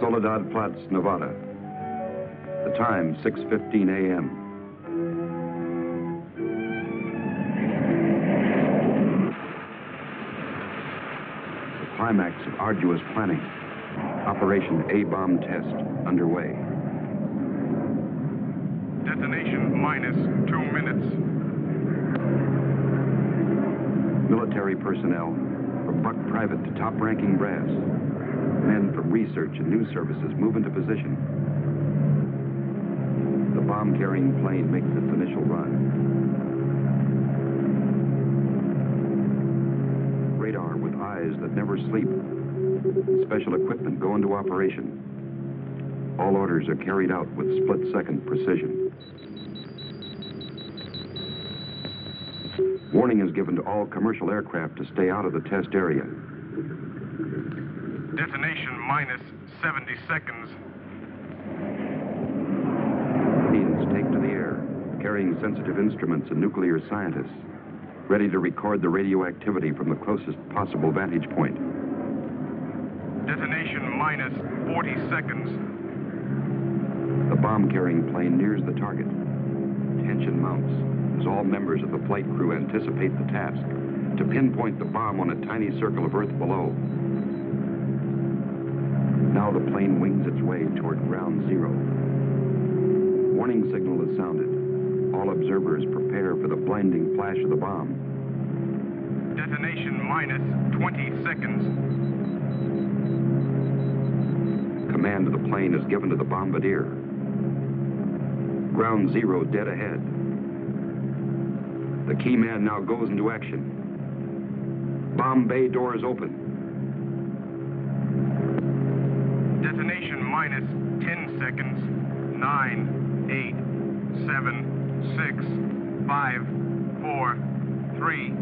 Soledad Flats, Nevada. The time, 6:15 a.m. The climax of arduous planning. Operation A-bomb test underway. Detonation minus 2 minutes. Military personnel, from buck private to top-ranking brass. Men from research and news services move into position. The bomb-carrying plane makes its initial run. Radar with eyes that never sleep. Special equipment go into operation. All orders are carried out with split-second precision. Warning is given to all commercial aircraft to stay out of the test area. Detonation minus 70 seconds. Planes take to the air, carrying sensitive instruments and nuclear scientists, ready to record the radioactivity from the closest possible vantage point. Detonation minus 40 seconds. The bomb-carrying plane nears the target. Tension mounts as all members of the flight crew anticipate the task to pinpoint the bomb on a tiny circle of Earth below. Now the plane wings its way toward ground zero. Warning signal is sounded. All observers prepare for the blinding flash of the bomb. Detonation minus 20 seconds. Command of the plane is given to the bombardier. Ground zero dead ahead. The key man now goes into action. Bomb bay doors open. Detonation minus 10 seconds. 9, 8, 7, 6, 5, 4, 3,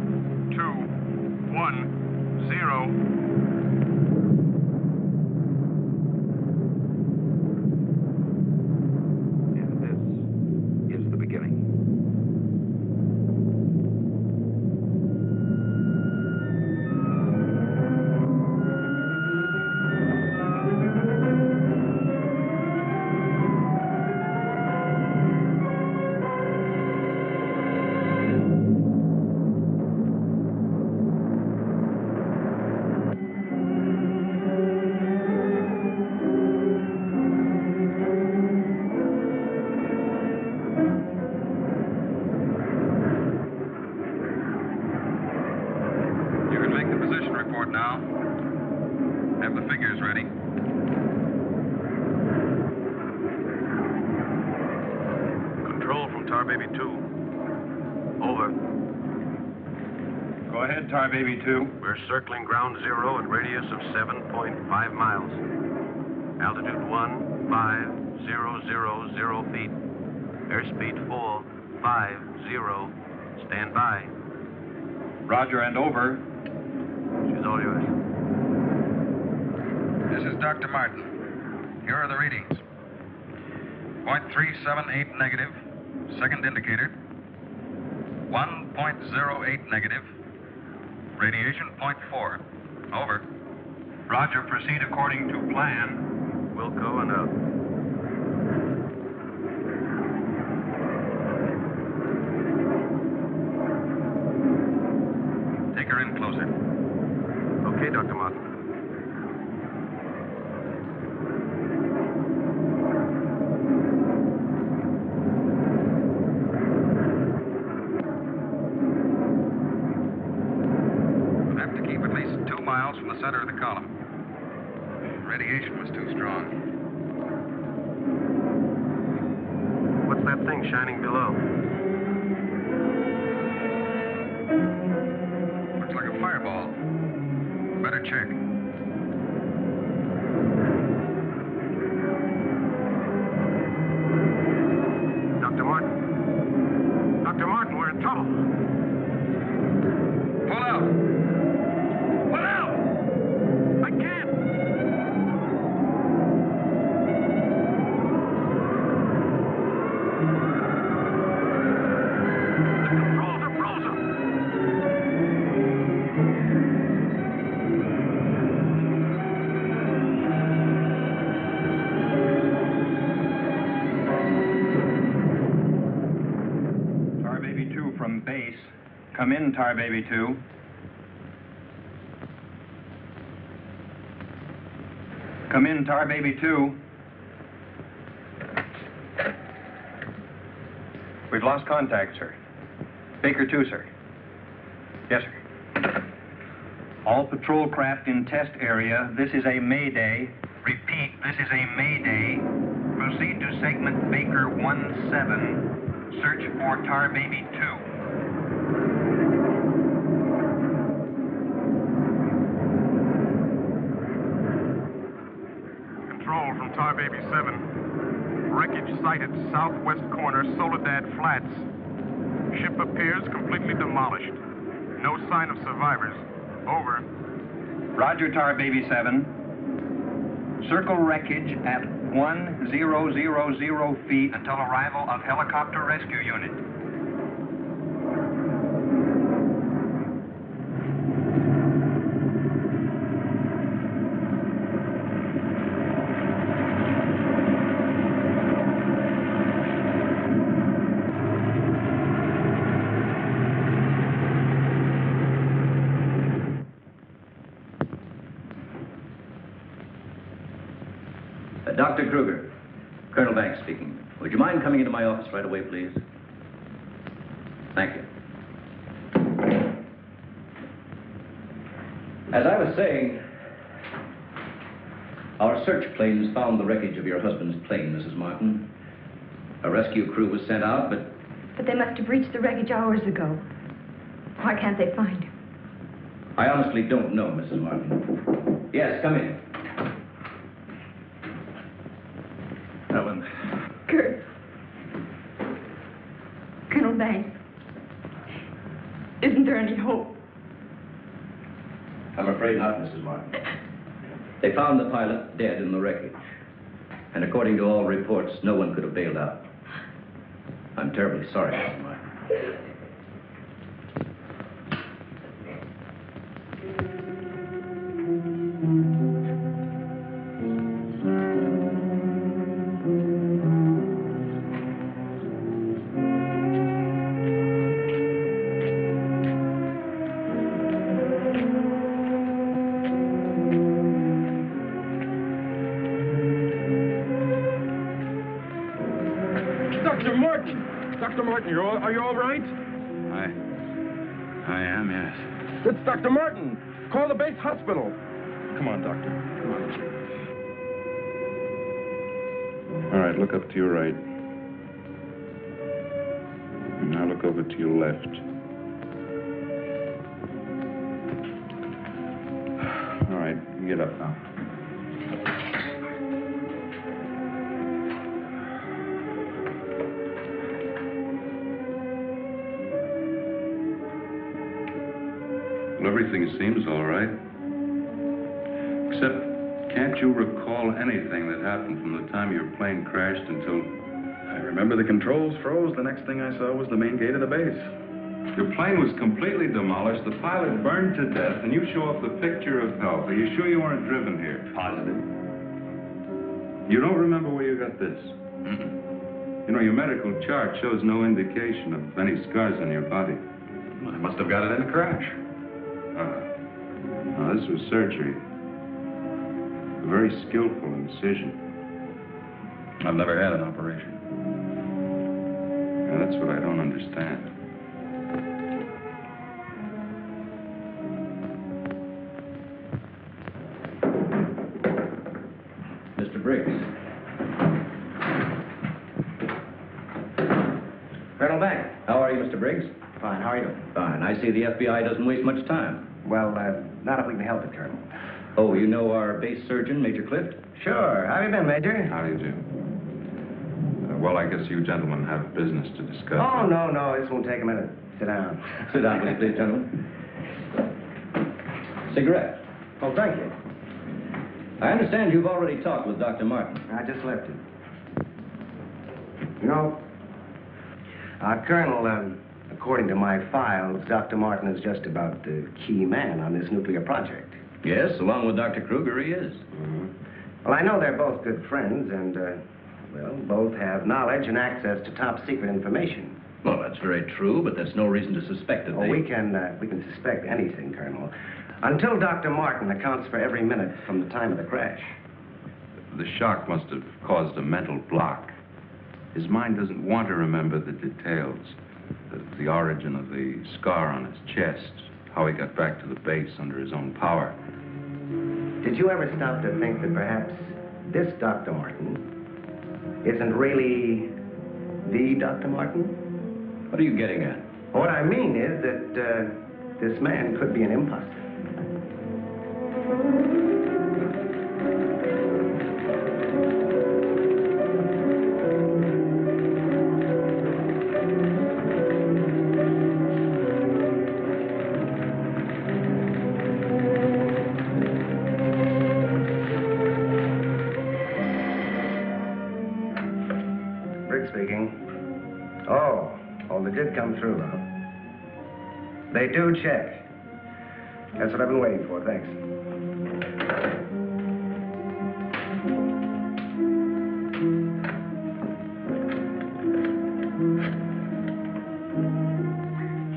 2, 1, 0. Baby 2. We're circling ground zero at radius of 7.5 miles. Altitude 15,000 feet. Airspeed full 50. Stand by. Roger and over. She's all yours. This is Dr. Martin. Here are the readings. 0.378 negative. Second indicator. 1.08 negative. Radiation 0.4. Over. Roger, proceed according to plan. Wilco and up. Take her in closer. Okay, Dr. Martin. From the center of the column. Radiation was too strong. What's that thing shining below? Looks like a fireball. Better check. Dr. Martin. Dr. Martin, we're in trouble. Pull out! Come in, Tar Baby 2. Come in, Tar Baby 2. We've lost contact, sir. Baker 2, sir. Yes, sir. All patrol craft in test area. This is a Mayday. Repeat, this is a Mayday. Proceed to segment Baker 17. Search for Tar Baby 2. Control from Tar Baby 7. Wreckage sighted southwest corner, Soledad Flats. Ship appears completely demolished. No sign of survivors. Over. Roger, Tar Baby 7. Circle wreckage at 1000 feet until arrival of helicopter rescue unit. Dr. Kruger, Colonel Banks speaking. Would you mind coming into my office right away, please? Thank you. As I was saying, our search planes found the wreckage of your husband's plane, Mrs. Martin. A rescue crew was sent out, but... But they must have reached the wreckage hours ago. Why can't they find him? I honestly don't know, Mrs. Martin. Yes, come in. Helen. Kurt. Colonel Banks. Isn't there any hope? I'm afraid not, Mrs. Martin. They found the pilot dead in the wreckage. And according to all reports, no one could have bailed out. I'm terribly sorry, Mrs. Martin. Dr. Martin, are you all right? I am, yes. It's Dr. Martin. Call the base hospital. Come on, Doctor. Come on. All right, look up to your right. And now look over to your left. All right, you get up now. Everything seems all right. Except, can't you recall anything that happened from the time your plane crashed until... I remember the controls froze. The next thing I saw was the main gate of the base. Your plane was completely demolished, the pilot burned to death, and you show up the picture of health. Are you sure you weren't driven here? Positive. You don't remember where you got this? Mm-mm. You know, your medical chart shows no indication of any scars on your body. I must have got it in a crash. Now, this was surgery. A very skillful incision. I've never had an operation. Now, that's what I don't understand. Mr. Briggs. Colonel Banks. How are you, Mr. Briggs? Fine, how are you? Fine. I see the FBI doesn't waste much time. Well, not if we can help it, Colonel. Oh, you know our base surgeon, Major Clift? Sure. How have you been, Major? How do you do? Well, I guess you gentlemen have business to discuss. Oh, no, this won't take a minute. Sit down. Sit down, will you please, gentlemen. Cigarette. Oh, thank you. I understand you've already talked with Dr. Martin. I just left him. You know, Colonel, according to my files, Dr. Martin is just about the key man on this nuclear project. Yes, along with Dr. Kruger, he is. Mm-hmm. Well, I know they're both good friends, and, well, both have knowledge and access to top-secret information. Well, that's very true, but that's no reason to suspect that Oh, we can suspect anything, Colonel. Until Dr. Martin accounts for every minute from the time of the crash. The shock must have caused a mental block. His mind doesn't want to remember the details, the origin of the scar on his chest, how he got back to the base under his own power. Did you ever stop to think that perhaps this Dr. Martin isn't really the Dr. Martin? What are you getting at? What I mean is that this man could be an imposter. Rick speaking. Oh, they did come through, huh? They do check. That's what I've been waiting for, thanks.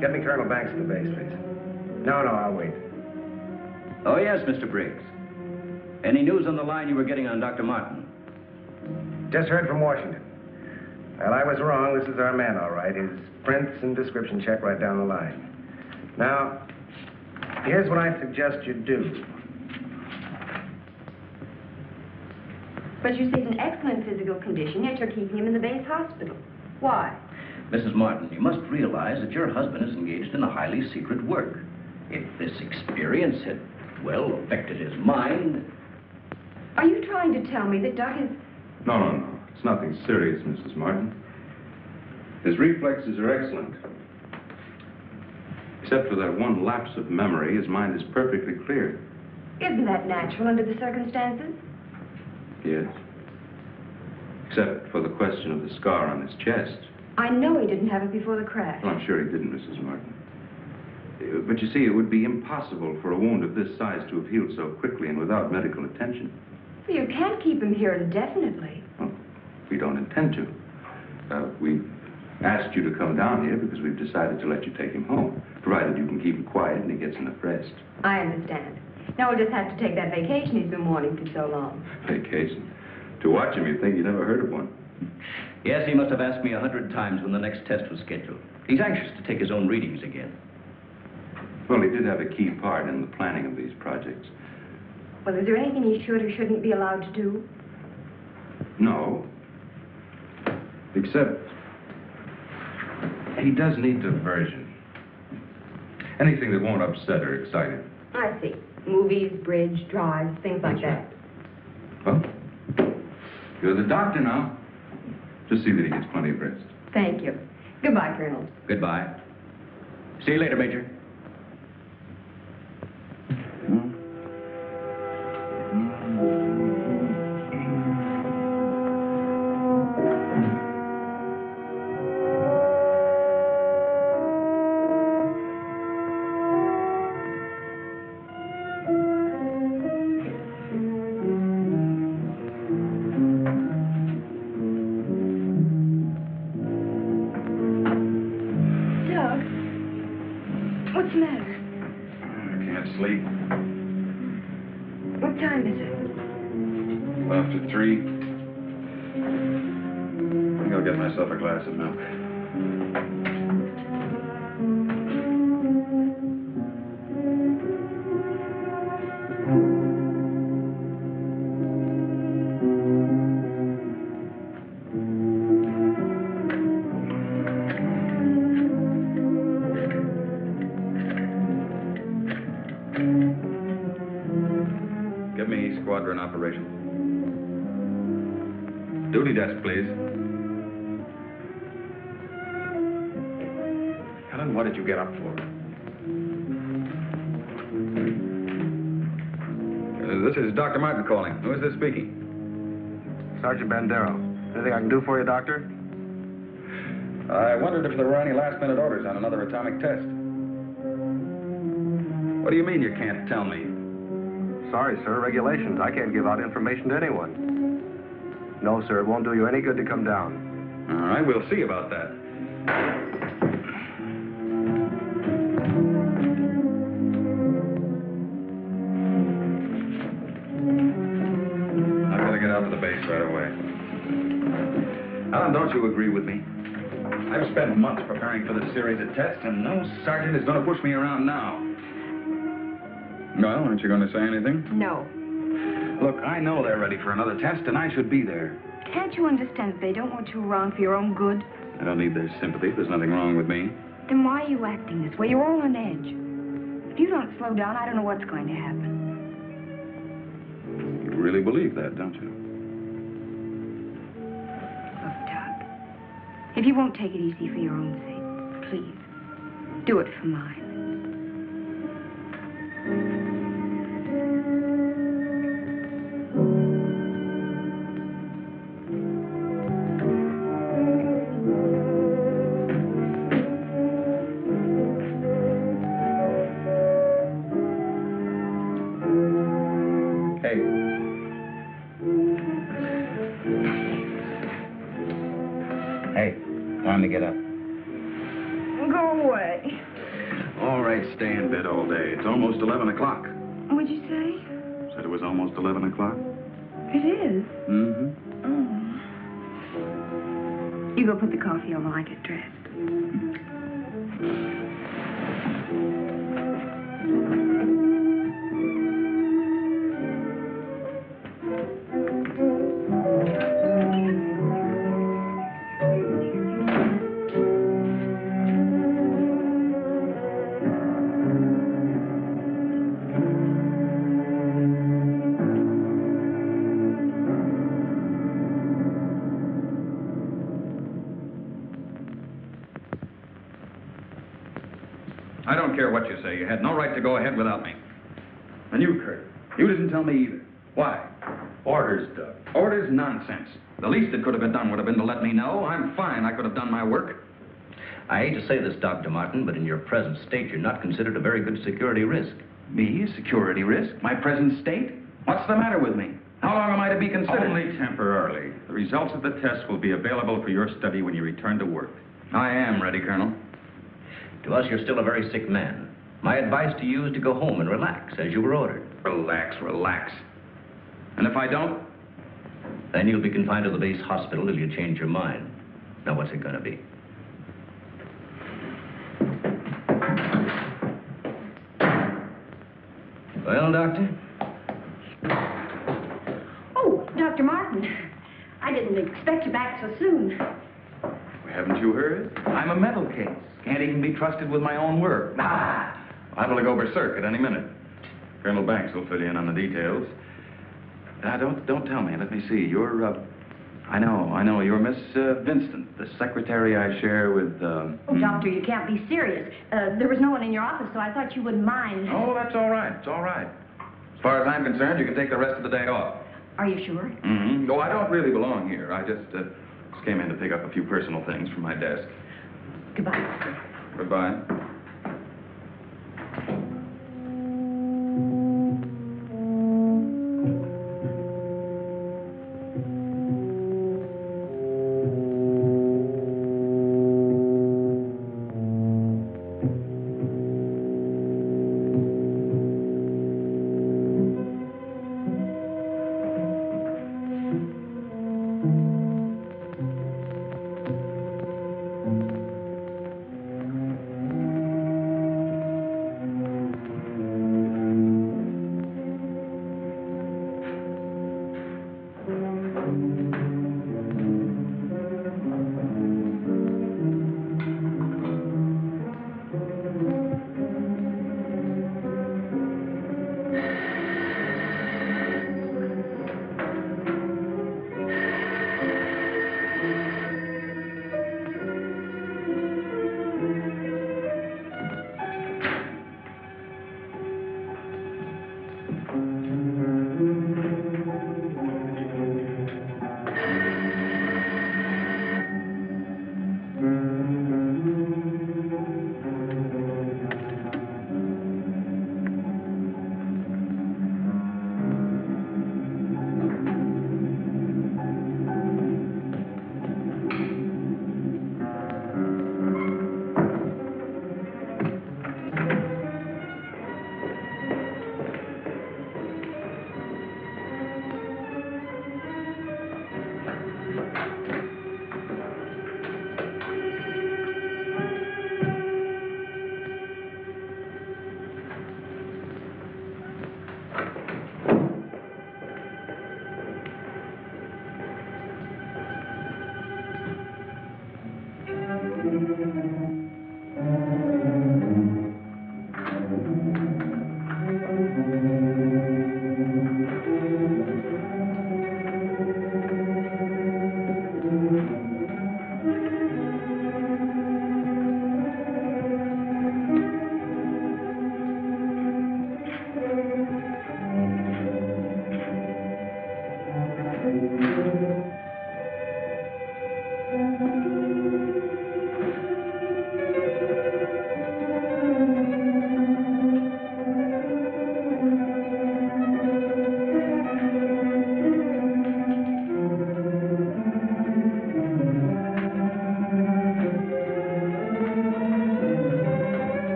Get me Colonel Banks at the base, please. No, I'll wait. Oh, yes, Mr. Briggs. Any news on the line you were getting on Dr. Martin? Just heard from Washington. Well, I was wrong. This is our man, all right. His prints and description check right down the line. Now, here's what I suggest you do. But you say he's in excellent physical condition, yet you're keeping him in the base hospital. Why? Mrs. Martin, you must realize that your husband is engaged in a highly secret work. If this experience had, well, affected his mind... Are you trying to tell me that Doc is... No. It's nothing serious, Mrs. Martin. His reflexes are excellent. Except for that one lapse of memory, his mind is perfectly clear. Isn't that natural under the circumstances? Yes. Except for the question of the scar on his chest. I know he didn't have it before the crash. Well, I'm sure he didn't, Mrs. Martin. But you see, it would be impossible for a wound of this size to have healed so quickly and without medical attention. Well, you can't keep him here indefinitely. Well, we don't intend to. We've asked you to come down here because we've decided to let you take him home, provided you can keep him quiet and he gets enough rest. I understand. Now we'll just have to take that vacation he's been wanting for so long. Vacation? To watch him, you'd think you never heard of one. Yes, he must have asked me 100 times when the next test was scheduled. He's anxious to take his own readings again. Well, he did have a key part in the planning of these projects. Well, is there anything he should or shouldn't be allowed to do? No. Except he does need diversion. Anything that won't upset or excite him. I see. Movies, bridge, drives, things like that. Well, you're the doctor now. Just see that he gets plenty of rest. Thank you. Goodbye, Colonel. Goodbye. See you later, Major. What's the matter? I can't sleep. What time is it? After 3. I think I'll get myself a glass of milk. Give me squadron operations. Duty desk, please. Helen, what did you get up for? This is Dr. Martin calling. Who is this speaking? Sergeant Bandero. Anything I can do for you, Doctor? I wondered if there were any last-minute orders on another atomic test. What do you mean you can't tell me? Sorry, sir. Regulations. I can't give out information to anyone. No, sir. It won't do you any good to come down. All right, we'll see about that. Alan, don't you agree with me? I've spent months preparing for this series of tests, and no sergeant is going to push me around now. Well, aren't you going to say anything? No. Look, I know they're ready for another test, and I should be there. Can't you understand that they don't want you around for your own good? I don't need their sympathy. There's nothing wrong with me. Then why are you acting this way? You're all on edge. If you don't slow down, I don't know what's going to happen. You really believe that, don't you? Look, Doug, if you won't take it easy for your own sake, please, do it for mine. Hey, time to get up. Go away. All right, stay in bed all day. It's almost 11 o'clock. What'd you say? Said it was almost 11 o'clock? It is. Mm-hmm. Oh. You go put the coffee on while I get dressed. I don't care what you say. You had no right to go ahead without me. And you, Kurt, you didn't tell me either. Why? Orders, Doug. Orders? Nonsense. The least that could have been done would have been to let me know. I'm fine. I could have done my work. I hate to say this, Dr. Martin, but in your present state, you're not considered a very good security risk. Me? A security risk? My present state? What's the matter with me? How long am I to be considered? Only temporarily. The results of the test will be available for your study when you return to work. I am ready, Colonel. To us, you're still a very sick man. My advice to you is to go home and relax, as you were ordered. Relax, relax. And if I don't? Then you'll be confined to the base hospital till you change your mind. Now, what's it going to be? Well, Doctor? Oh, Dr. Martin. I didn't expect you back so soon. Haven't you heard? I'm a mental case. Can't even be trusted with my own work. Liable to go berserk at any minute. Colonel Banks will fill you in on the details. Now, don't tell me. Let me see. You're, I know. You're Miss Vincent, the secretary I share with, Oh, Doctor, you can't be serious. There was no one in your office, so I thought you wouldn't mind. Oh, that's all right. It's all right. As far as I'm concerned, you can take the rest of the day off. Are you sure? Mm-hmm. Oh, I don't really belong here. I just came in to pick up a few personal things from my desk. Goodbye, Doctor. Goodbye.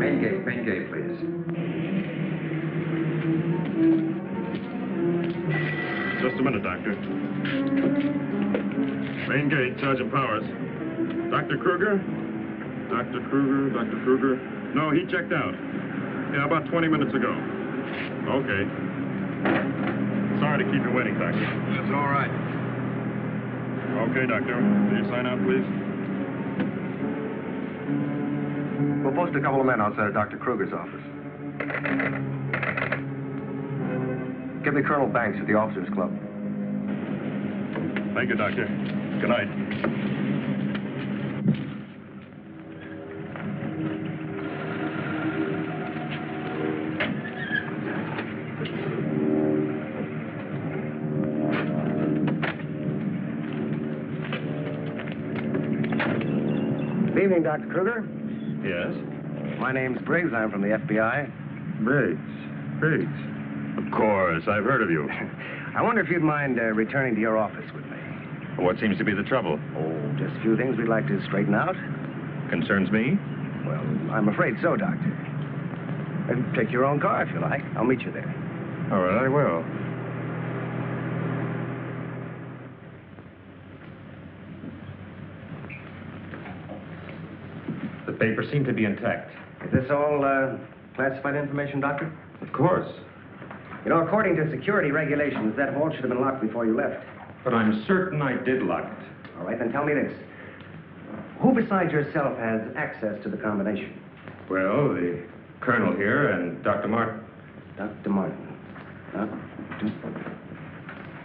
Main gate, please. Just a minute, Doctor. Main gate, Sergeant Powers. Dr. Kruger? Dr. Kruger. No, he checked out. Yeah, about 20 minutes ago. Okay. Sorry to keep you waiting, Doctor. That's all right. Okay, Doctor. Will you sign out, please? We'll post a couple of men outside of Dr. Kruger's office. Give me Colonel Banks at the Officers Club. Thank you, Doctor. Good night. Good evening, Dr. Kruger. Yes? My name's Briggs. I'm from the FBI. Briggs. Of course, I've heard of you. I wonder if you'd mind returning to your office with me. What seems to be the trouble? Oh, just a few things we'd like to straighten out. Concerns me? Well, I'm afraid so, Doctor. Take your own car if you like. I'll meet you there. All right, I will. The papers seem to be intact. Is this all classified information, Doctor? Of course. You know, according to security regulations, that vault should have been locked before you left. But I'm certain I did lock it. All right, then tell me this. Who besides yourself has access to the combination? Well, the colonel here and Dr. Martin. Dr. Martin.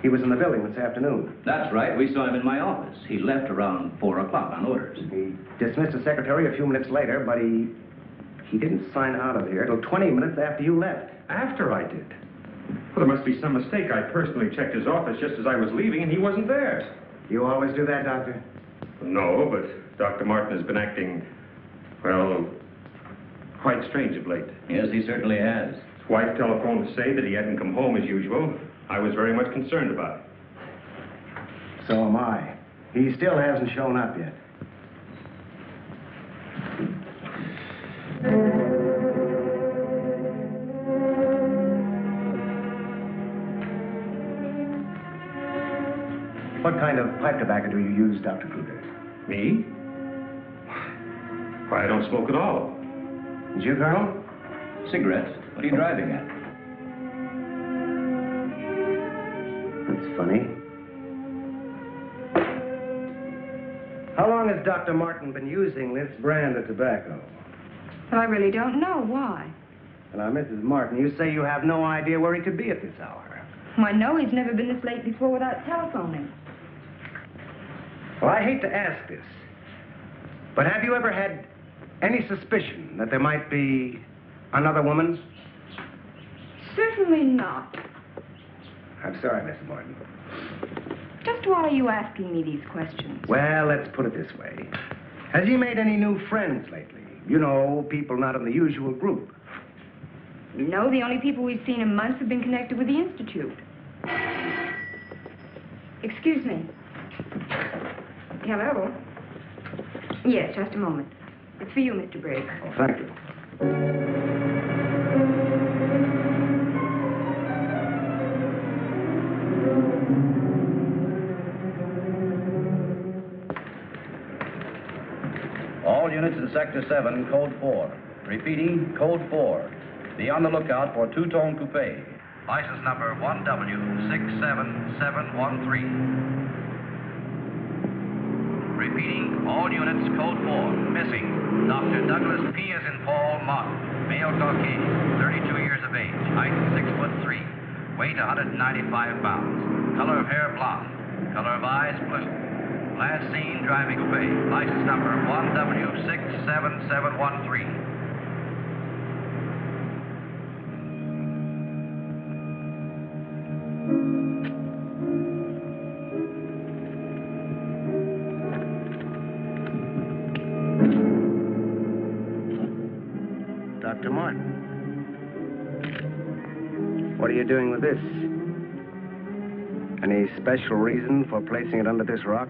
He was in the building this afternoon. That's right. We saw him in my office. He left around 4 o'clock on orders. He dismissed the secretary a few minutes later, but he didn't sign out of here till 20 minutes after you left. After I did? Well, there must be some mistake. I personally checked his office just as I was leaving, and he wasn't there. You always do that, Doctor? No, but Dr. Martin has been acting, well, quite strange of late. Yes, he certainly has. His wife telephoned to say that he hadn't come home as usual. I was very much concerned about it. So am I. He still hasn't shown up yet. What kind of pipe tobacco do you use, Dr. Kruger? Me? Why, I don't smoke at all. And you, Colonel? Cigarettes? What are you driving at? That's funny. How long has Dr. Martin been using this brand of tobacco? Well, I really don't know. Why? Now, Mrs. Martin, you say you have no idea where he could be at this hour. Well, I know he's never been this late before without telephoning. Well, I hate to ask this, but have you ever had any suspicion that there might be another woman? Certainly not. I'm sorry, Mrs. Martin. Just why are you asking me these questions? Well, let's put it this way. Has he made any new friends lately? You know, people not in the usual group. No, the only people we've seen in months have been connected with the Institute. Excuse me. Hello? Yes, just a moment. It's for you, Mr. Briggs. Oh, thank you. All units in Sector 7, Code 4. Repeating, Code 4. Be on the lookout for two-tone coupe. License number 1W67713. Repeating, all units, Code 4. Missing, Dr. Douglas P. as in Paul Martin. Male Caucasian, 32 years of age. Height 6'3". Weight 195 pounds. Color of hair blonde. Color of eyes blue. Last seen driving coupe. License number 1W67713. Dr. Martin. What are you doing with this? Any special reason for placing it under this rock?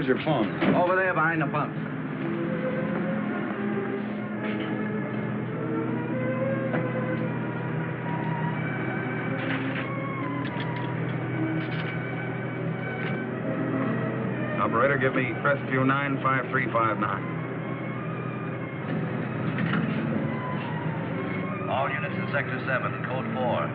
Where's your phone? Over there behind the pumps. Operator, give me Crestview 95359. All units in Sector 7, Code 4.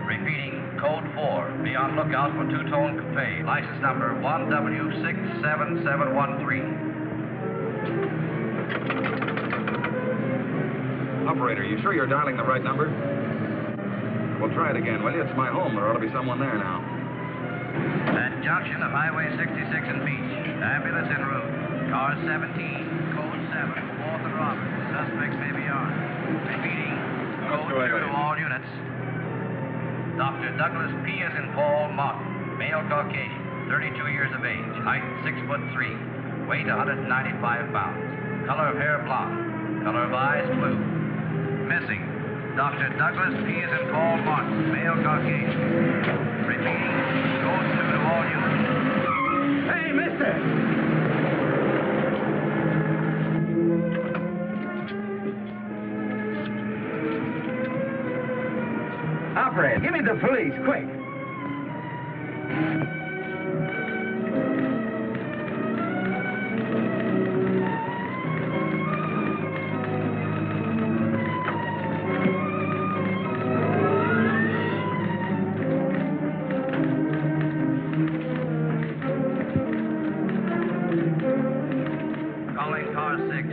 Repeating, Code 4. Be on lookout for two-tone coupe. License number 1W67713. Operator, you sure you're dialing the right number? Well, try it again, will you? It's my home. There ought to be someone there now. At junction of Highway 66 and Beach. Ambulance en route. Car 17, Code 7. 4th and Roberts. Suspects may be armed. Repeating, Code 2 to all units. Dr. Douglas P. as in Paul Martin. Male Caucasian. 32 years of age. Height 6'3". Weight 195 pounds. Color of hair blonde. Color of eyes blue. Missing, Dr. Douglas P. as in Paul Martin. Male Caucasian. Repeating, Code 2 to all units. Hey, mister! Operator, give me the police, quick. Calling car 6.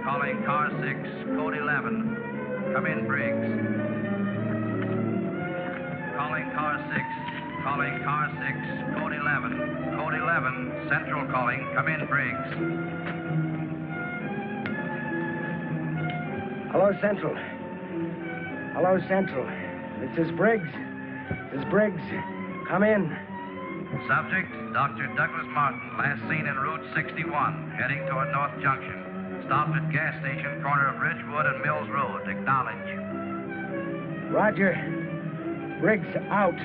Calling car 6, Code 11. Come in, Briggs. Calling car 6. Calling car 6, Code 11. Code 11, Central calling. Come in, Briggs. Hello, Central. Hello, Central. This is Briggs. This is Briggs. Come in. Subject, Dr. Douglas Martin, last seen en Route 61, heading toward North Junction. Stopped at gas station, corner of Ridgewood and Mills Road. Acknowledge. Roger. Briggs out.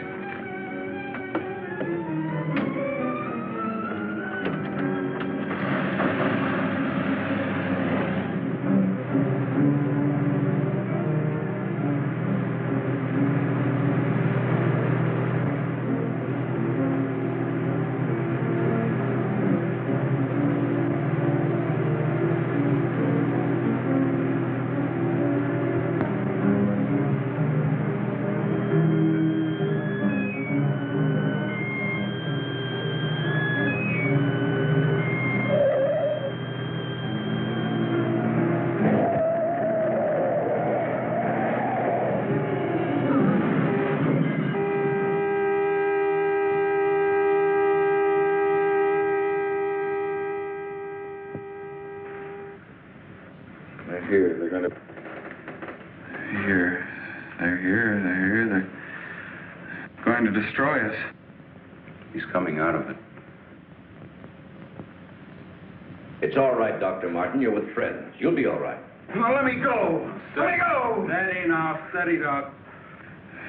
They're here. They're going to... Here. They're here. They're here. They're going to destroy us. He's coming out of it. It's all right, Dr. Martin. You're with friends. You'll be all right. Now, let me go. Let me go. Steady now, steady, Doc.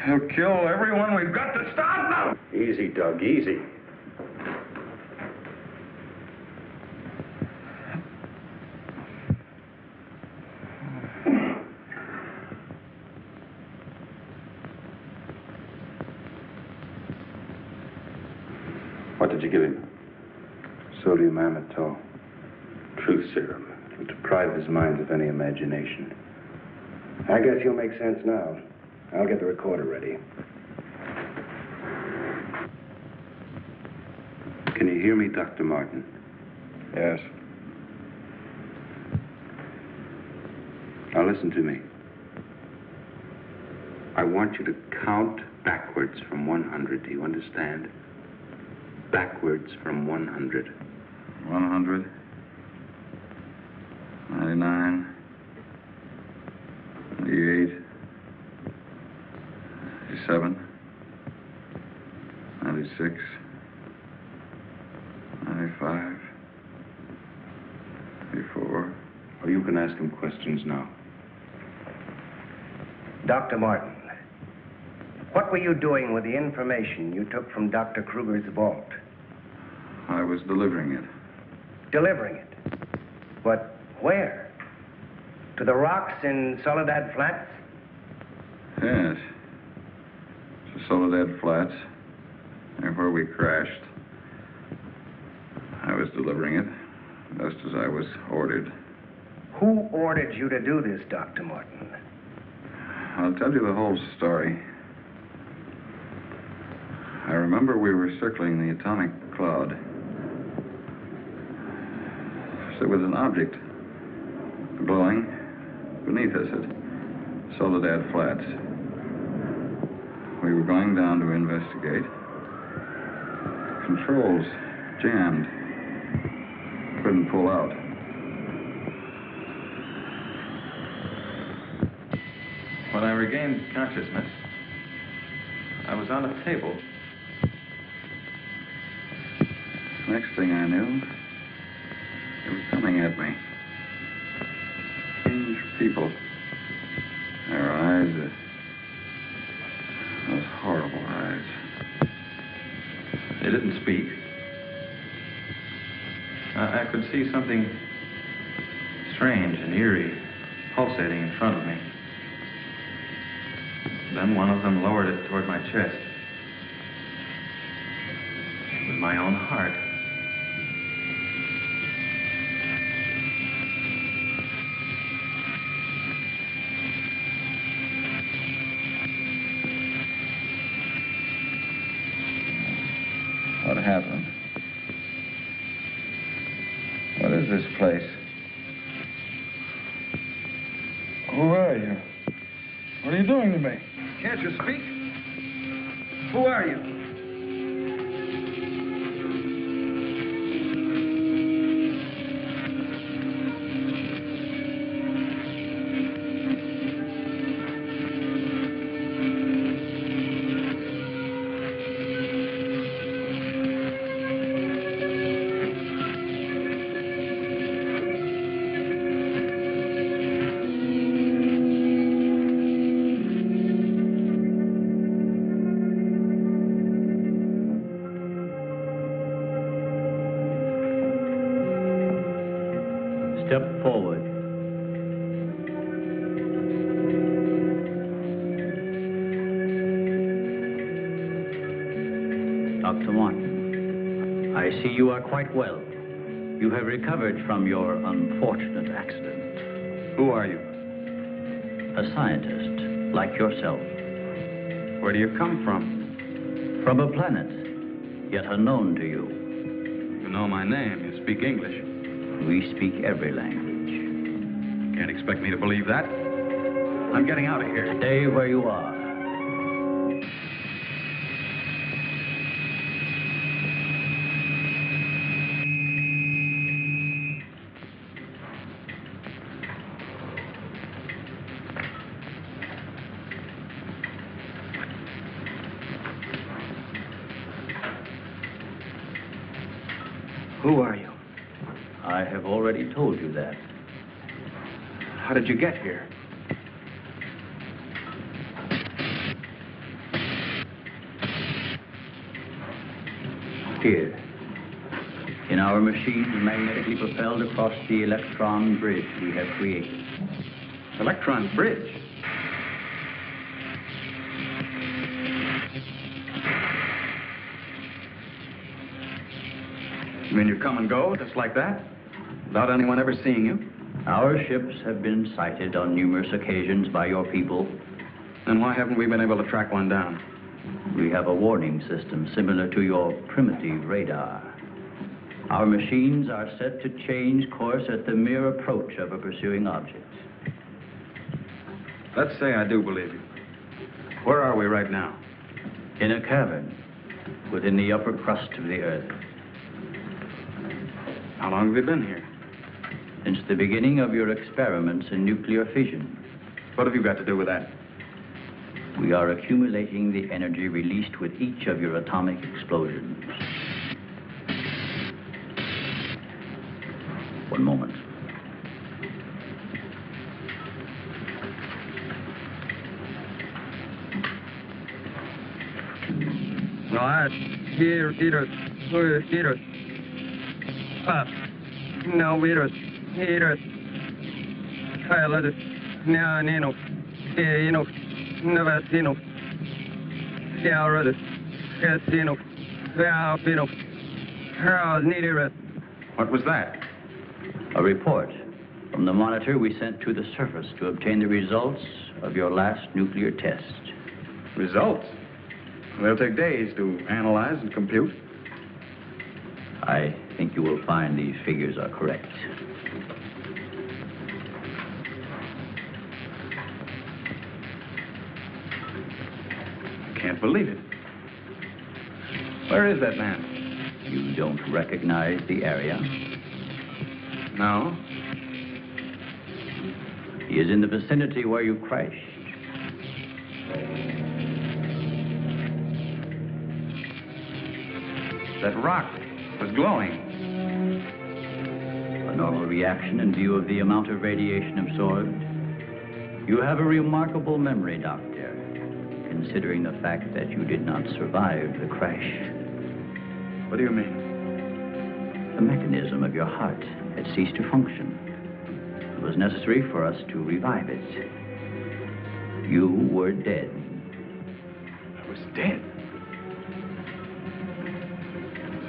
He'll kill everyone. We've got to stop now. Easy, Doug, easy. What did you give him? Sodium amytal. Truth serum. It'll deprive his mind of any imagination. I guess you'll make sense now. I'll get the recorder ready. Can you hear me, Dr. Martin? Yes. Now listen to me. I want you to count backwards from 100. Do you understand? Backwards from 100. 100. 99. 98. 97. 96. 95. 94. Well, you can ask him questions now. Dr. Martin, what were you doing with the information you took from Dr. Kruger's vault? I was delivering it. Delivering it? But where? To the rocks in Soledad Flats? Yes. To Soledad Flats, near where we crashed. I was delivering it, just as I was ordered. Who ordered you to do this, Dr. Martin? I'll tell you the whole story. I remember we were circling the atomic cloud. There was an object glowing beneath us at Soledad Flats. We were going down to investigate. Controls jammed. Couldn't pull out. When I regained consciousness, I was on a table. Next thing I knew, they were coming at me. Strange people. Their eyes, those horrible eyes. They didn't speak. I could see something strange and eerie pulsating in front of me. Then one of them lowered it toward my chest. It was my own heart. What happened? What is this place? Who are you? What are you doing to me? Can't you speak? Who are you? Step forward. Dr. Martin, I see you are quite well. You have recovered from your unfortunate accident. Who are you? A scientist, like yourself. Where do you come from? From a planet, yet unknown to you. You know my name. You speak English. We speak every language. Can't expect me to believe that. I'm getting out of here. Stay where you are. Who are you? I have already told you that. How did you get here? Here. In our machines magnetically propelled across the electron bridge we have created. Electron bridge? You mean you come and go, just like that? Without anyone ever seeing you? Our ships have been sighted on numerous occasions by your people. Then why haven't we been able to track one down? We have a warning system similar to your primitive radar. Our machines are set to change course at the mere approach of a pursuing object. Let's say I do believe you. Where are we right now? In a cavern within the upper crust of the Earth. How long have you been here? Since the beginning of your experiments in nuclear fission. What have you got to do with that? We are accumulating the energy released with each of your atomic explosions. One moment. No, I here, eater. No virus, virus. Kailatus, Nano, Eno, Navasino, Siaradus, Casino, Valpino, Harold Neederet. What was that? A report from the monitor we sent to the surface to obtain the results of your last nuclear test. Results? They'll take days to analyze and compute. I think you will find these figures are correct. I can't believe it. Where is that man? You don't recognize the area? No. He is in the vicinity where you crashed. That rock was glowing. A normal reaction in view of the amount of radiation absorbed. You have a remarkable memory, Doctor, considering the fact that you did not survive the crash. What do you mean? The mechanism of your heart had ceased to function. It was necessary for us to revive it. You were dead. I was dead?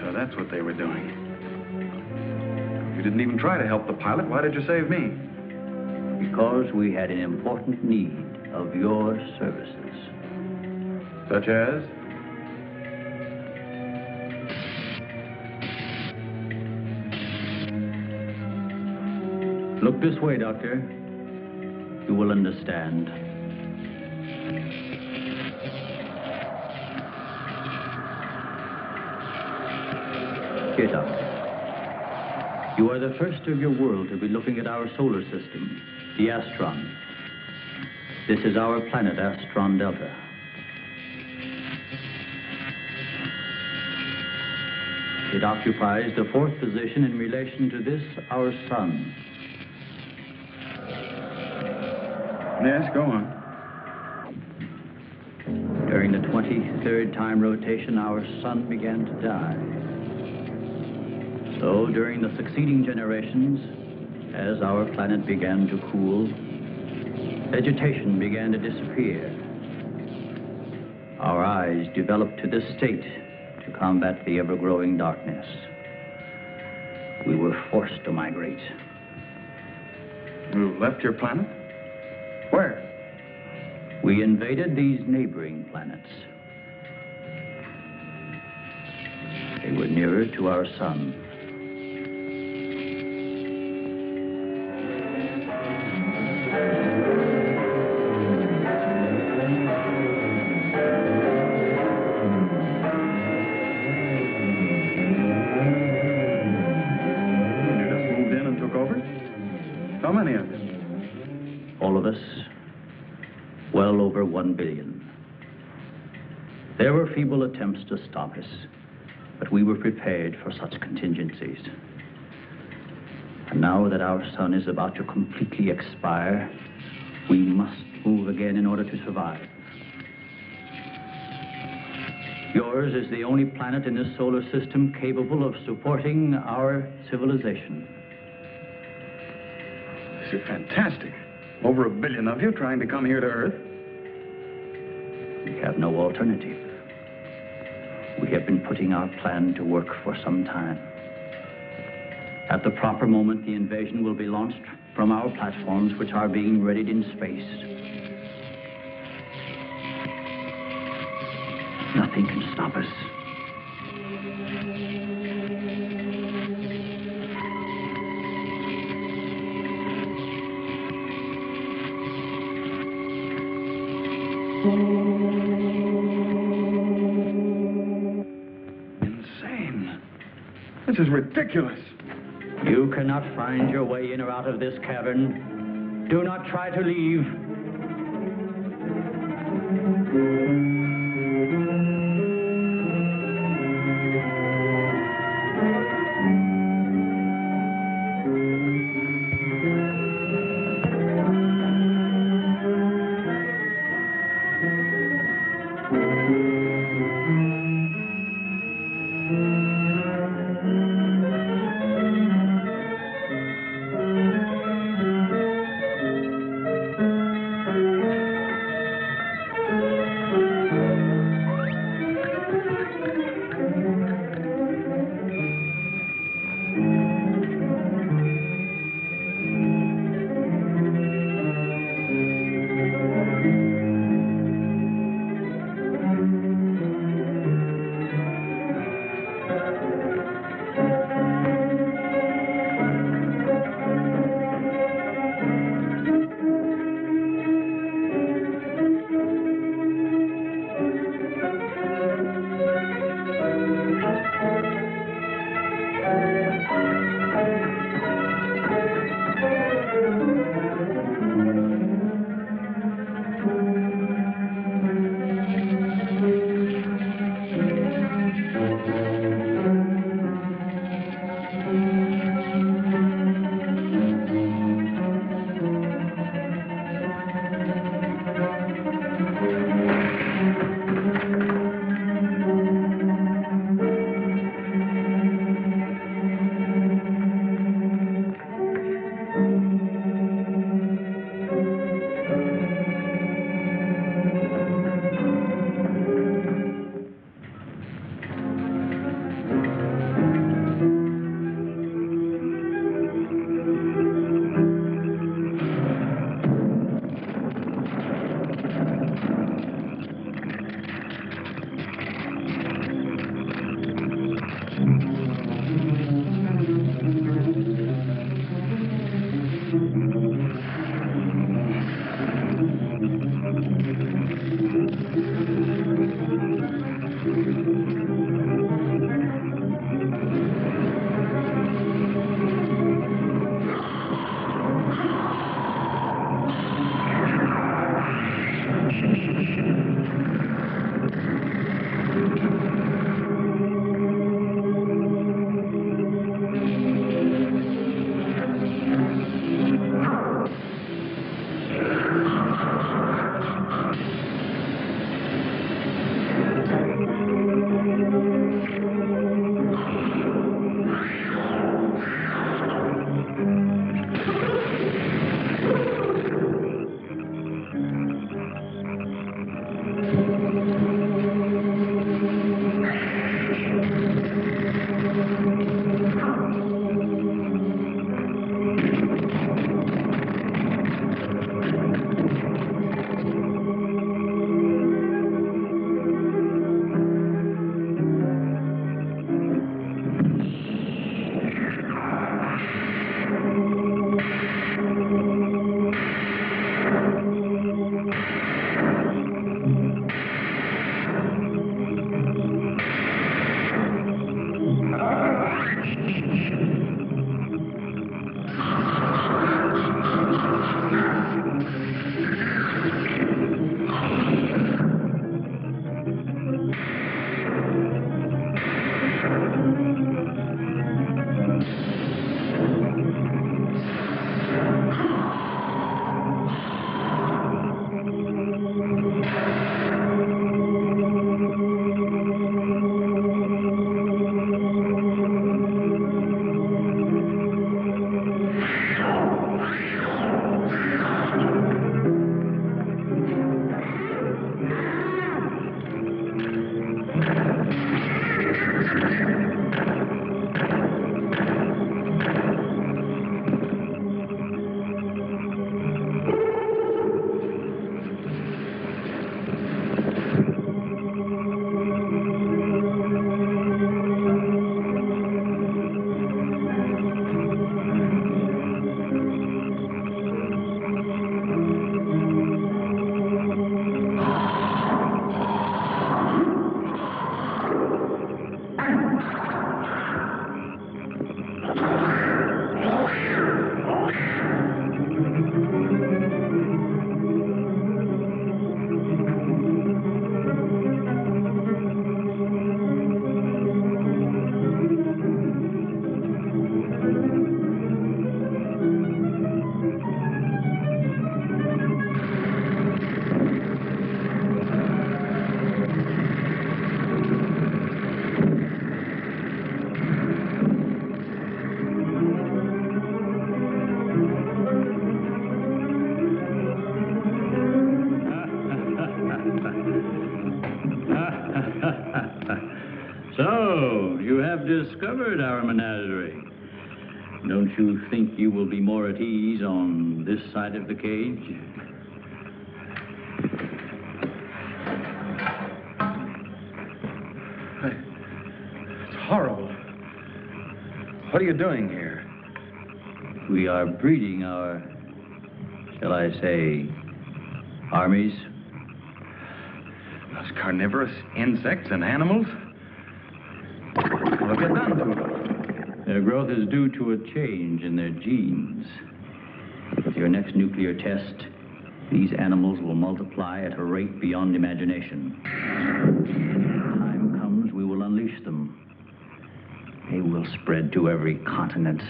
So that's what they were doing. You didn't even try to help the pilot. Why did you save me? Because we had an important need of your services. Such as? Look this way, Doctor. You will understand. Here, Doctor. You are the first of your world to be looking at our solar system, the Astron. This is our planet, Astron Delta. It occupies the fourth position in relation to this, our sun. Yes, go on. During the 23rd time rotation, our sun began to die. So during the succeeding generations, as our planet began to cool, vegetation began to disappear. Our eyes developed to this state to combat the ever-growing darkness. We were forced to migrate. You left your planet? Where? We invaded these neighboring planets. They were nearer to our sun. You just moved in and took over? How many of you? All of us, well over 1 billion. There were feeble attempts to stop us, but we were prepared for such contingencies. And now that our sun is about to completely expire, we must move again in order to survive. Yours is the only planet in this solar system capable of supporting our civilization. This is fantastic. Over 1 billion of you trying to come here to Earth. We have no alternative. We have been putting our plan to work for some time. At the proper moment, the invasion will be launched from our platforms, which are being readied in space. Nothing can stop us. Insane. This is ridiculous. You cannot find your way in or out of this cavern. Do not try to leave. have discovered our menagerie. Don't you think you will be more at ease on this side of the cage? It's horrible. What are you doing here? We are breeding our, shall I say, armies. Those carnivorous insects and animals? What have you done to them? Their growth is due to a change in their genes. With your next nuclear test, these animals will multiply at a rate beyond imagination. When the time comes, we will unleash them. They will spread to every continent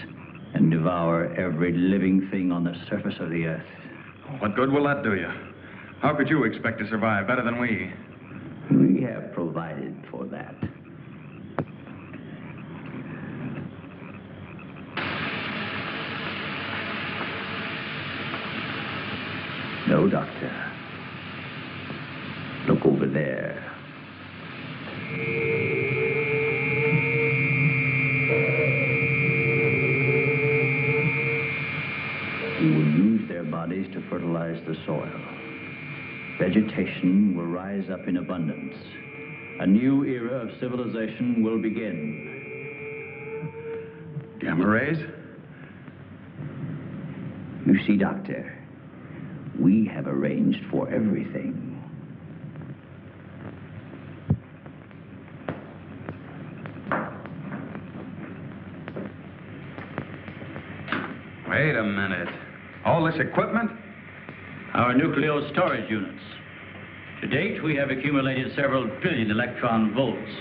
and devour every living thing on the surface of the earth. What good will that do you? How could you expect to survive better than we? We have provided for that. No, Doctor. Look over there. We will use their bodies to fertilize the soil. Vegetation will rise up in abundance. A new era of civilization will begin. Gamma rays? You see, Doctor, we have arranged for everything. Wait a minute. All this equipment? Our nuclear storage units. To date, we have accumulated several billion electron volts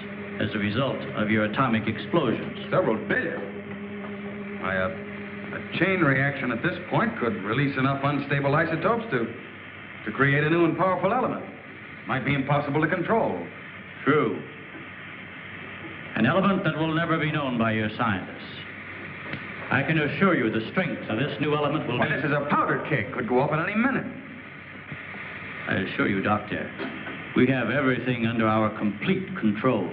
as a result of your atomic explosions. Several billion? Why, a chain reaction at this point could release enough unstable isotopes to create a new and powerful element. Might be impossible to control. True. An element that will never be known by your scientists. I can assure you the strength of this new element will be... This is a powder keg. Could go off at any minute. I assure you, Doctor, we have everything under our complete control.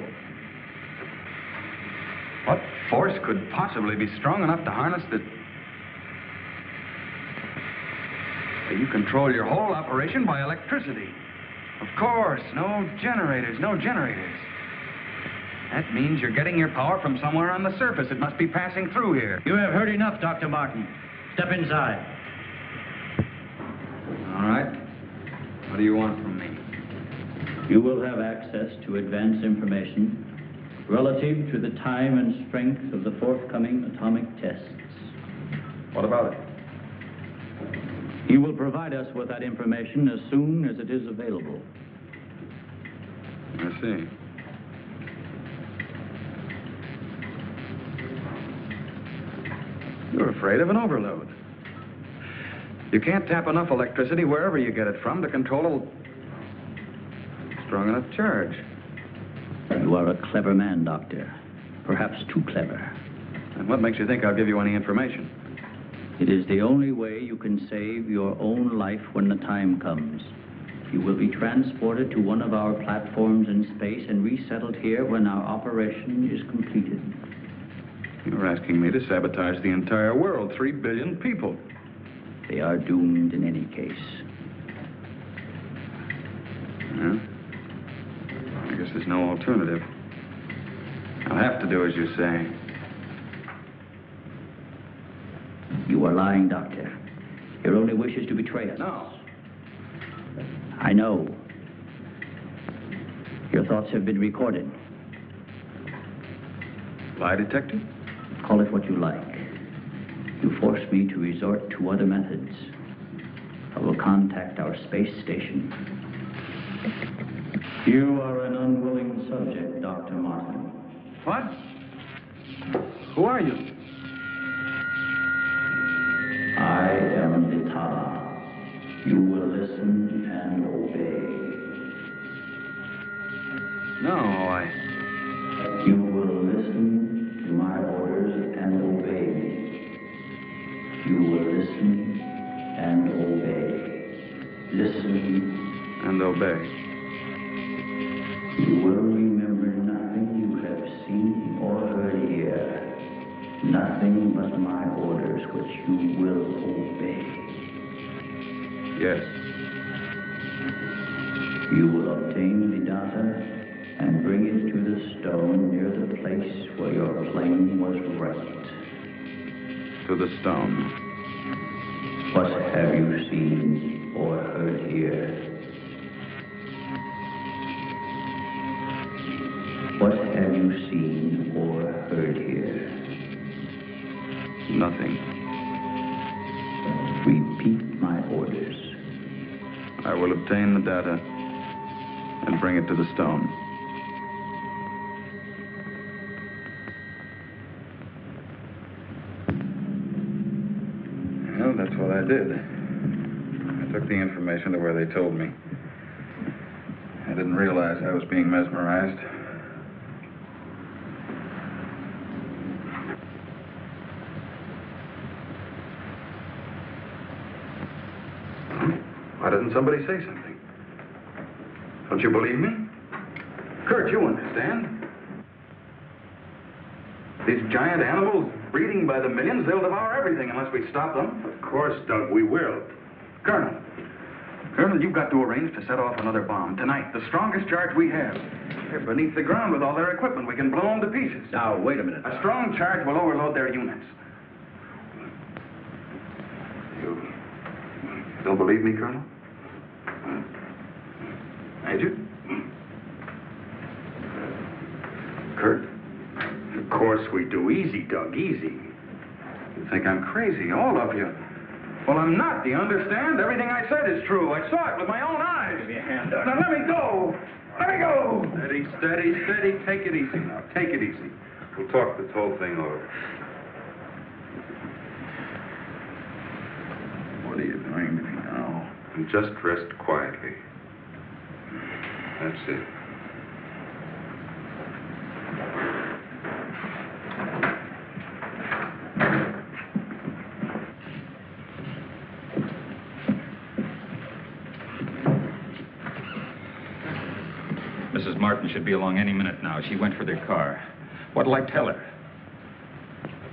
What force could possibly be strong enough to harness the... You control your whole operation by electricity. Of course, no generators. That means you're getting your power from somewhere on the surface. It must be passing through here. You have heard enough, Dr. Martin. Step inside. All right. What do you want from me? You will have access to advanced information relative to the time and strength of the forthcoming atomic tests. What about it? You will provide us with that information as soon as it is available. I see. You're afraid of an overload. You can't tap enough electricity wherever you get it from to control a strong enough charge. You are a clever man, Doctor. Perhaps too clever. And what makes you think I'll give you any information? It is the only way you can save your own life when the time comes. You will be transported to one of our platforms in space and resettled here when our operation is completed. You're asking me to sabotage the entire world, 3 billion people. They are doomed in any case. Yeah? I guess there's no alternative. I'll have to do as you say. You are lying, Doctor. Your only wish is to betray us. No. I know. Your thoughts have been recorded. Lie detector? Call it what you like. You force me to resort to other methods. I will contact our space station. You are an unwilling subject, Dr. Martin. What? Who are you? I am Vitala. You will listen and obey. No, You will listen to my orders and obey me. You will listen and obey. Listen and obey. You will remember nothing you have seen or heard. Yes. You will obtain the data and bring it to the stone near the place where your plane was wrecked. To the stone. What have you seen or heard here? What have you seen or heard here? Nothing. Repeat my orders. I will obtain the data and bring it to the stone. Well, that's what I did. I took the information to where they told me. I didn't realize I was being mesmerized. Why doesn't somebody say something? Don't you believe me? Kurt, you understand. These giant animals breeding by the millions, they'll devour everything unless we stop them. Of course, Doug, we will. Colonel, you've got to arrange to set off another bomb tonight. The strongest charge we have. They're beneath the ground with all their equipment. We can blow them to pieces. Now, wait a minute. A strong charge will overload their units. You don't believe me, Colonel? Major? Kurt? Of course we do. Easy, Doug, easy. You think I'm crazy, all of you. Well, I'm not. Do you understand? Everything I said is true. I saw it with my own eyes. Give me a hand, Doug. Now, let me go. Let me go. Steady, steady, steady. Take it easy now. Take it easy. We'll talk this whole thing over. What are you doing to me now? And just rest quietly. That's it. Mrs. Martin should be along any minute now. She went for their car. What'll I tell her?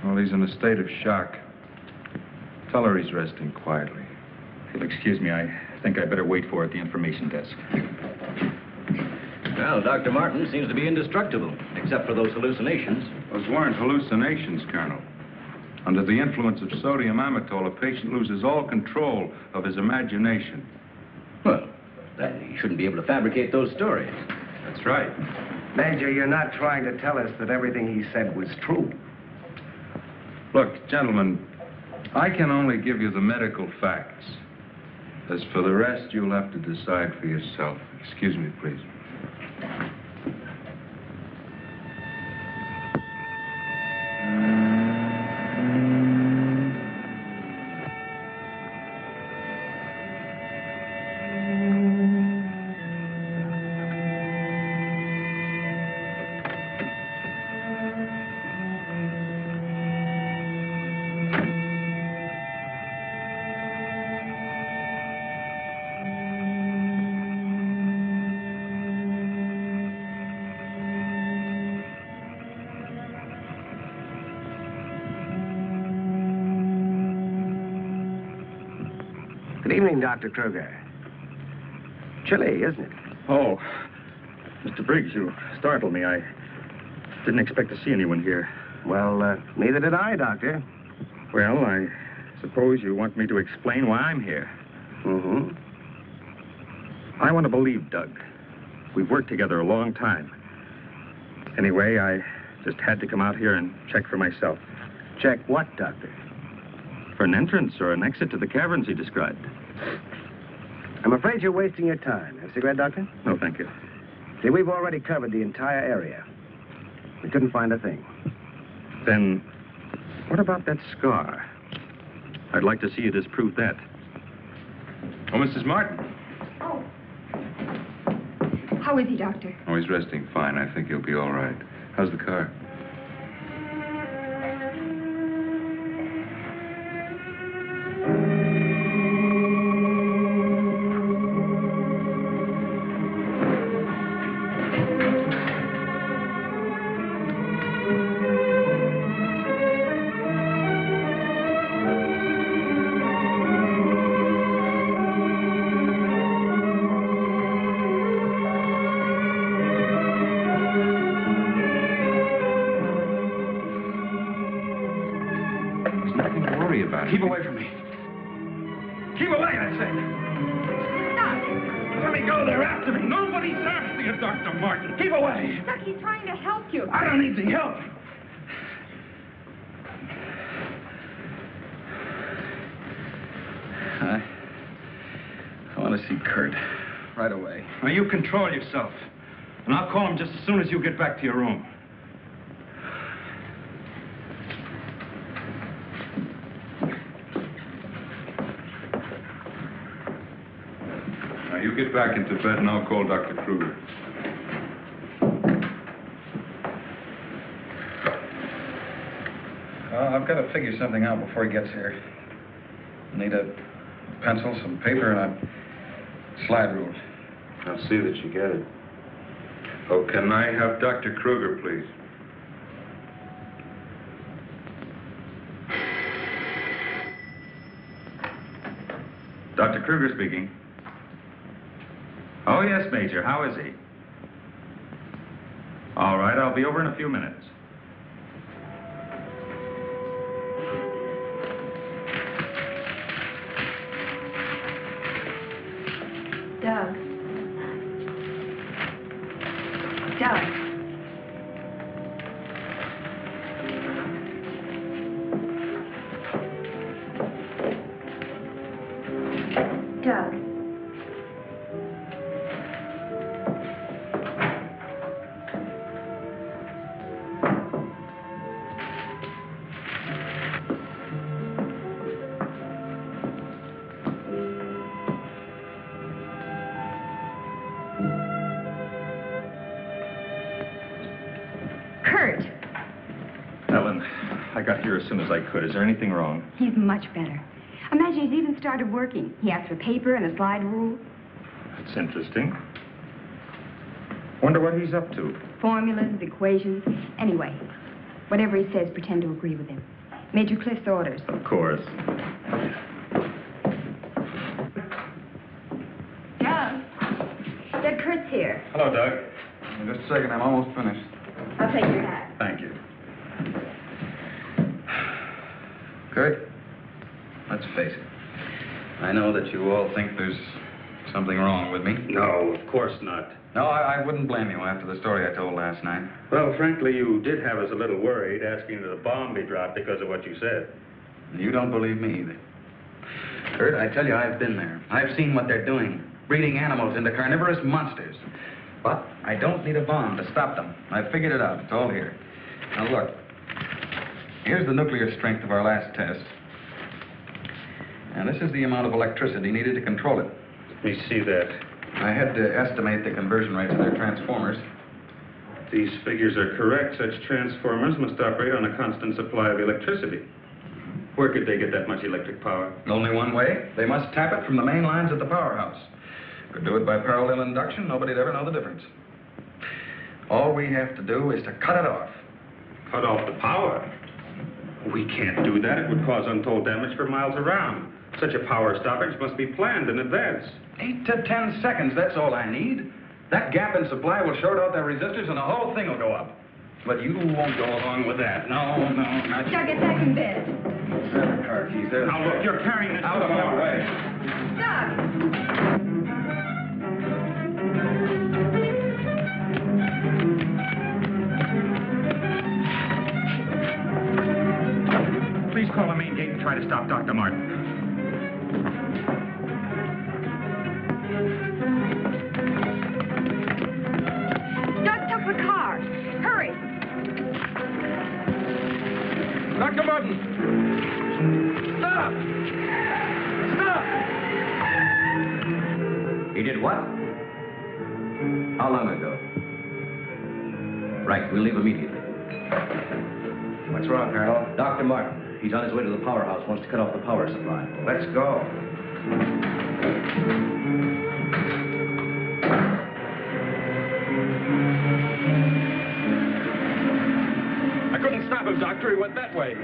Well, he's in a state of shock. Tell her he's resting quietly. If you'll excuse me, I think I'd better wait for her at the information desk. Well, Dr. Martin seems to be indestructible, except for those hallucinations. Those weren't hallucinations, Colonel. Under the influence of sodium amytal, a patient loses all control of his imagination. Well, then he shouldn't be able to fabricate those stories. That's right. Major, you're not trying to tell us that everything he said was true. Look, gentlemen, I can only give you the medical facts. As for the rest, you'll have to decide for yourself. Excuse me, please. Good evening, Dr. Kruger. Chilly, isn't it? Oh, Mr. Briggs, you startled me. I didn't expect to see anyone here. Well, neither did I, Doctor. Well, I suppose you want me to explain why I'm here. Mm-hmm. I want to believe Doug. We've worked together a long time. Anyway, I just had to come out here and check for myself. Check what, Doctor? For an entrance or an exit to the caverns he described. I'm afraid you're wasting your time. Have a cigarette, Doctor? No, thank you. See, we've already covered the entire area. We couldn't find a thing. Then, what about that scar? I'd like to see you disprove that. Oh, Mrs. Martin. Oh. How is he, Doctor? Oh, he's resting fine. I think he'll be all right. How's the car? Keep away from me. Keep away, I say. Doc! Let me go. They're after me. Nobody's after you, Dr. Martin. Keep away. Doc, he's trying to help you. I don't need the help. I want to see Kurt right away. Now, you control yourself. And I'll call him just as soon as you get back to your room. Now, you get back into bed and I'll call Dr. Kruger. I've got to figure something out before he gets here. I need a pencil, some paper, and a slide rule. I'll see that you get it. Oh, can I have Dr. Kruger, please? Dr. Kruger speaking. Oh, yes, Major. How is he? All right, I'll be over in a few minutes. Doug. Doug. Doug. Kurt. Ellen, I got here as soon as I could. Is there anything wrong? He's much better. Imagine he's even started working. He asked for paper and a slide rule. That's interesting. Wonder what he's up to. Formulas, equations. Anyway, whatever he says, pretend to agree with him. Major Cliff's orders. Of course. Doug. Doug, Kurt's here. Hello, Doug. Just a second, I'm almost finished. I'll take your hat. Thank you. Kurt, let's face it. I know that you all think there's something wrong with me. No, of course not. No, I wouldn't blame you after the story I told last night. Well, frankly, you did have us a little worried asking that a bomb be dropped because of what you said. You don't believe me either. Kurt, I tell you, I've been there. I've seen what they're doing, breeding animals into carnivorous monsters. But I don't need a bomb to stop them. I've figured it out. It's all here. Now, look. Here's the nuclear strength of our last test. And this is the amount of electricity needed to control it. Let me see that. I had to estimate the conversion rates of their transformers. If these figures are correct, such transformers must operate on a constant supply of electricity. Where could they get that much electric power? Only one way. They must tap it from the main lines at the powerhouse. Could do it by parallel induction. Nobody'd ever know the difference. All we have to do is to cut it off. Cut off the power? We can't do that. It would cause untold damage for miles around. Such a power stoppage must be planned in advance. 8 to 10 seconds, that's all I need. That gap in supply will short out their resistors and the whole thing will go up. But you won't go along with that. No, not you. Doug, get back in bed. There's the car keys. There's Now, look, you're carrying this out of my way. Doug! Please call the main gate and try to stop Dr. Martin. Doug took the car. Hurry. Dr. Martin! Stop! Stop! He did what? How long ago? Right, we'll leave immediately. What's wrong, Colonel? Dr. Martin, he's on his way to the powerhouse, wants to cut off the power supply. Let's go. I couldn't stop him, Doctor. He went that way.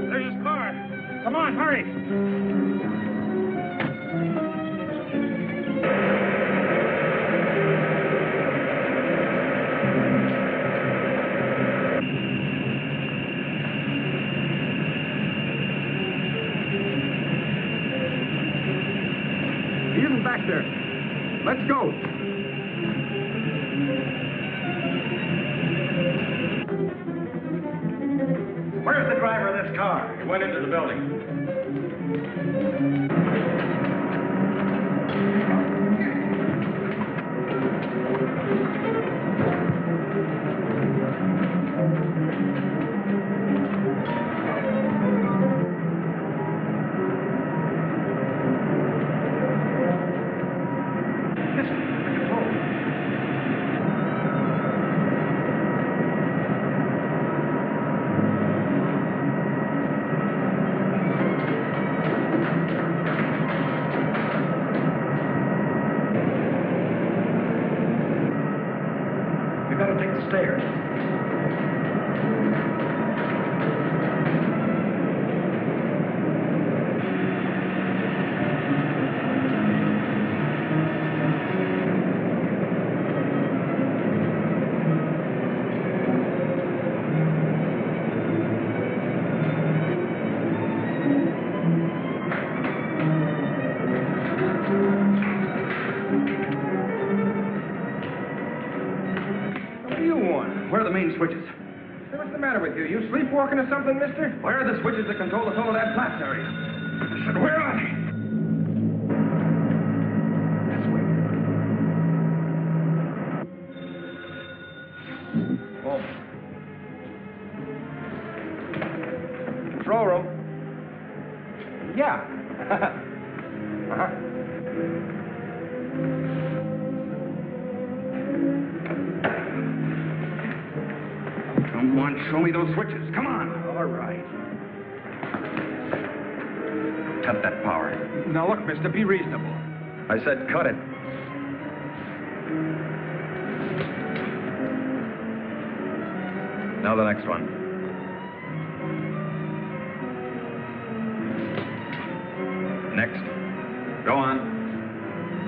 There's his car. Come on, hurry. He isn't back there. Let's go. Where's the driver of this car? He went into the building. We've got to take the stairs. What do you want? Where are the main switches? Hey, what's the matter with you? You sleepwalking or something, mister? Where are the switches that control the Soledad Flats area? I said, where are they? This way. Whoa. Control room. Yeah. Uh-huh. Come on, show me those switches. Come on. All right. Cut that power. Now look, mister, be reasonable. I said cut it. Now the next one. Next. Go on.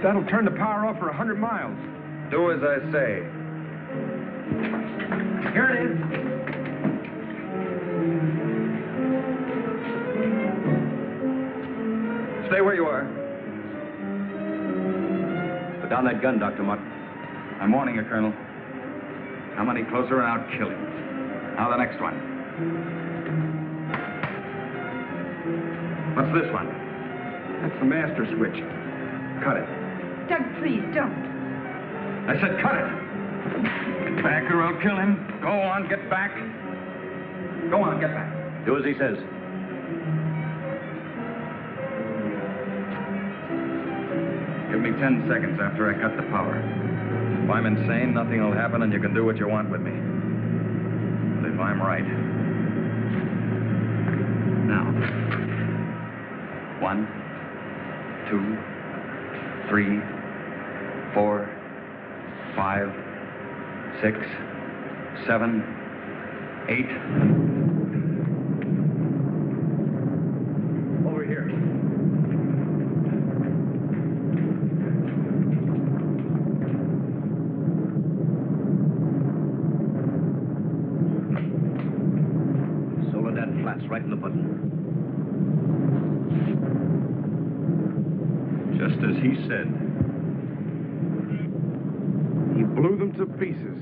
That'll turn the power off for 100 miles. Do as I say. Here it is. Stay where you are. Put down that gun, Dr. Mutt. I'm warning you, Colonel. Come any closer and I'll kill you. Now the next one. What's this one? That's the master switch. Cut it. Doug, please, don't. I said cut it. Get back or I'll kill him. Go on, get back. Go on, get back. Do as he says. Give me 10 seconds after I cut the power. If I'm insane, nothing will happen and you can do what you want with me. But if I'm right... Now. 1, 2, 3, 4, 5, 6, 7, 8. Over here. Soledad Flats, right in the button. Just as he said. He blew them to pieces.